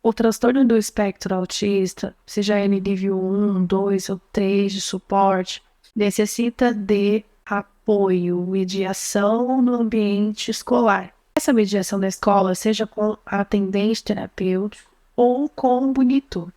O transtorno do espectro autista, seja ele nível 1, 2 ou 3 de suporte, necessita de apoio, mediação no ambiente escolar. Essa mediação da escola, seja com atendente terapêutico ou com o monitor.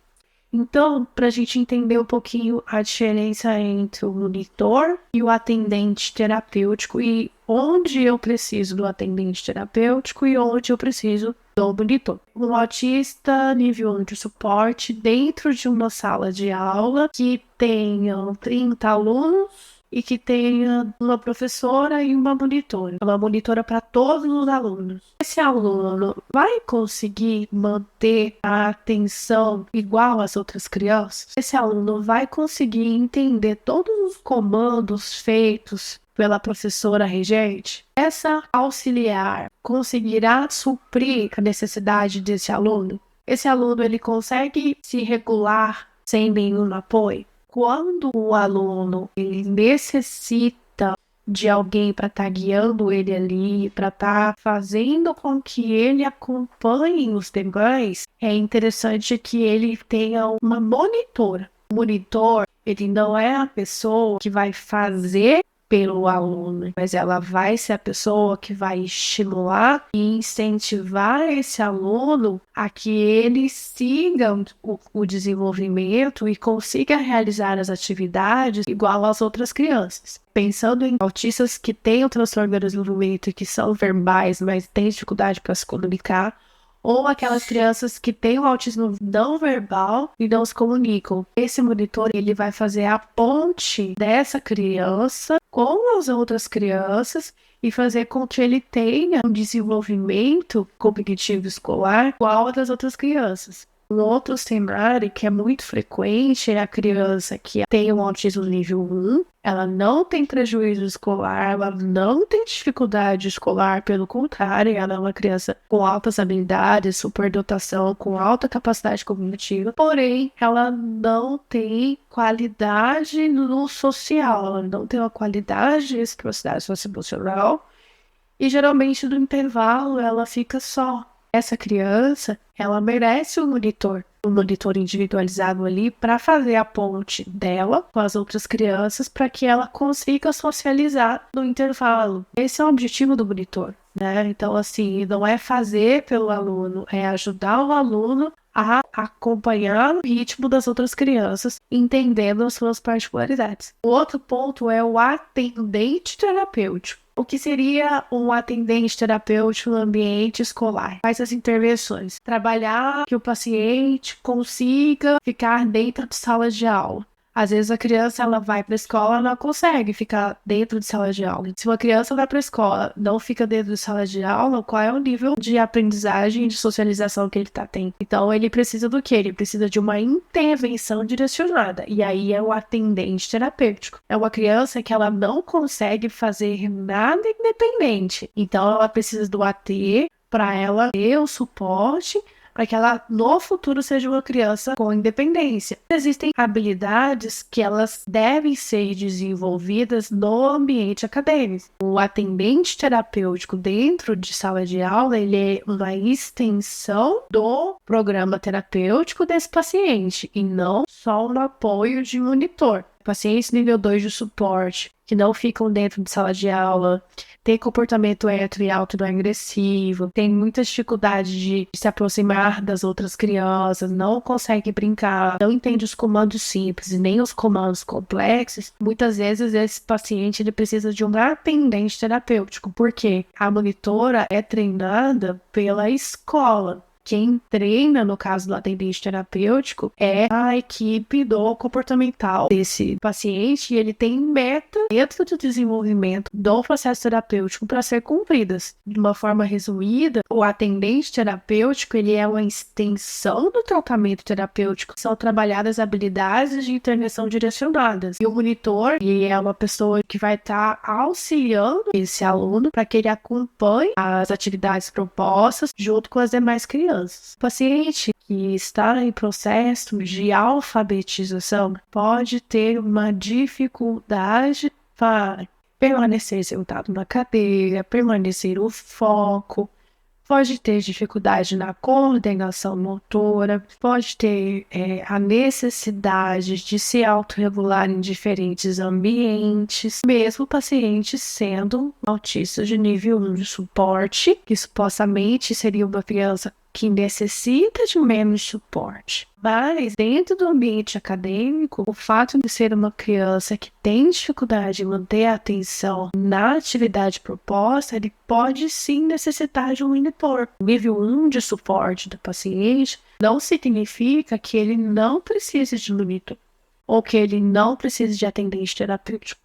Então, para a gente entender um pouquinho a diferença entre o monitor e o atendente terapêutico e onde eu preciso do atendente terapêutico e onde eu preciso do monitor. Um autista nível 1 de suporte dentro de uma sala de aula que tenha 30 alunos e que tenha uma professora e uma monitora para todos os alunos. Esse aluno vai conseguir manter a atenção igual às outras crianças? Esse aluno vai conseguir entender todos os comandos feitos pela professora regente? Essa auxiliar conseguirá suprir a necessidade desse aluno? Esse aluno ele consegue se regular sem nenhum apoio? Quando o aluno ele necessita de alguém para estar guiando ele ali, para estar fazendo com que ele acompanhe os demais, é interessante que ele tenha uma monitora. O monitor, ele não é a pessoa que vai fazer pelo aluno, mas ela vai ser a pessoa que vai estimular e incentivar esse aluno a que ele siga o desenvolvimento e consiga realizar as atividades igual às outras crianças. Pensando em autistas que têm o transtorno do desenvolvimento e que são verbais, mas têm dificuldade para se comunicar, ou aquelas crianças que têm o autismo não verbal e não se comunicam. Esse monitor ele vai fazer a ponte dessa criança com as outras crianças e fazer com que ele tenha um desenvolvimento cognitivo escolar igual ao das outras crianças. Um outro cenário que é muito frequente é a criança que tem um autismo nível 1, ela não tem prejuízo escolar, ela não tem dificuldade escolar, pelo contrário, ela é uma criança com altas habilidades, superdotação, com alta capacidade cognitiva, porém, ela não tem qualidade no social, ela não tem uma qualidade de reciprocidade socioemocional e geralmente no intervalo ela fica só. Essa criança, ela merece um monitor individualizado ali para fazer a ponte dela com as outras crianças para que ela consiga socializar no intervalo. Esse é o objetivo do monitor, né? Então, assim, não é fazer pelo aluno, é ajudar o aluno a acompanhar o ritmo das outras crianças, entendendo as suas particularidades. O outro ponto é o atendente terapêutico. O que seria um atendente terapêutico no ambiente escolar? Faz as intervenções. Trabalhar que o paciente consiga ficar dentro de salas de aula. Às vezes a criança ela vai para a escola e não consegue ficar dentro de sala de aula. Se uma criança vai para a escola não fica dentro de sala de aula, qual é o nível de aprendizagem e de socialização que ele está tendo? Então ele precisa do quê? Ele precisa de uma intervenção direcionada. E aí é o atendente terapêutico. É uma criança que ela não consegue fazer nada independente. Então ela precisa do AT para ela ter o suporte para que ela no futuro seja uma criança com independência. Existem habilidades que elas devem ser desenvolvidas no ambiente acadêmico. O atendente terapêutico dentro de sala de aula, ele é uma extensão do programa terapêutico desse paciente e não só um apoio de monitor. Pacientes nível 2 de suporte que não ficam dentro de sala de aula, tem comportamento hetero e autoagressivo, tem muita dificuldade de se aproximar das outras crianças, não consegue brincar, não entende os comandos simples e nem os comandos complexos. Muitas vezes esse paciente ele precisa de um atendente terapêutico, porque a monitora é treinada pela escola. Quem treina, no caso do atendente terapêutico, é a equipe do comportamental desse paciente e ele tem meta dentro do desenvolvimento do processo terapêutico para ser cumpridas. De uma forma resumida, o atendente terapêutico ele é uma extensão do tratamento terapêutico. São trabalhadas habilidades de intervenção direcionadas. E o monitor ele é uma pessoa que vai estar auxiliando esse aluno para que ele acompanhe as atividades propostas junto com as demais crianças. O paciente que está em processo de alfabetização pode ter uma dificuldade para permanecer sentado na cadeira, permanecer o foco, pode ter dificuldade na coordenação motora, pode ter a necessidade de se autorregular em diferentes ambientes, mesmo o paciente sendo autista de nível 1 de suporte, que supostamente seria uma criança que necessita de menos suporte. Mas, dentro do ambiente acadêmico, o fato de ser uma criança que tem dificuldade de manter a atenção na atividade proposta, ele pode sim necessitar de um monitor. O nível 1 de suporte do paciente não significa que ele não precise de monitor ou que ele não precise de atendente terapêutico.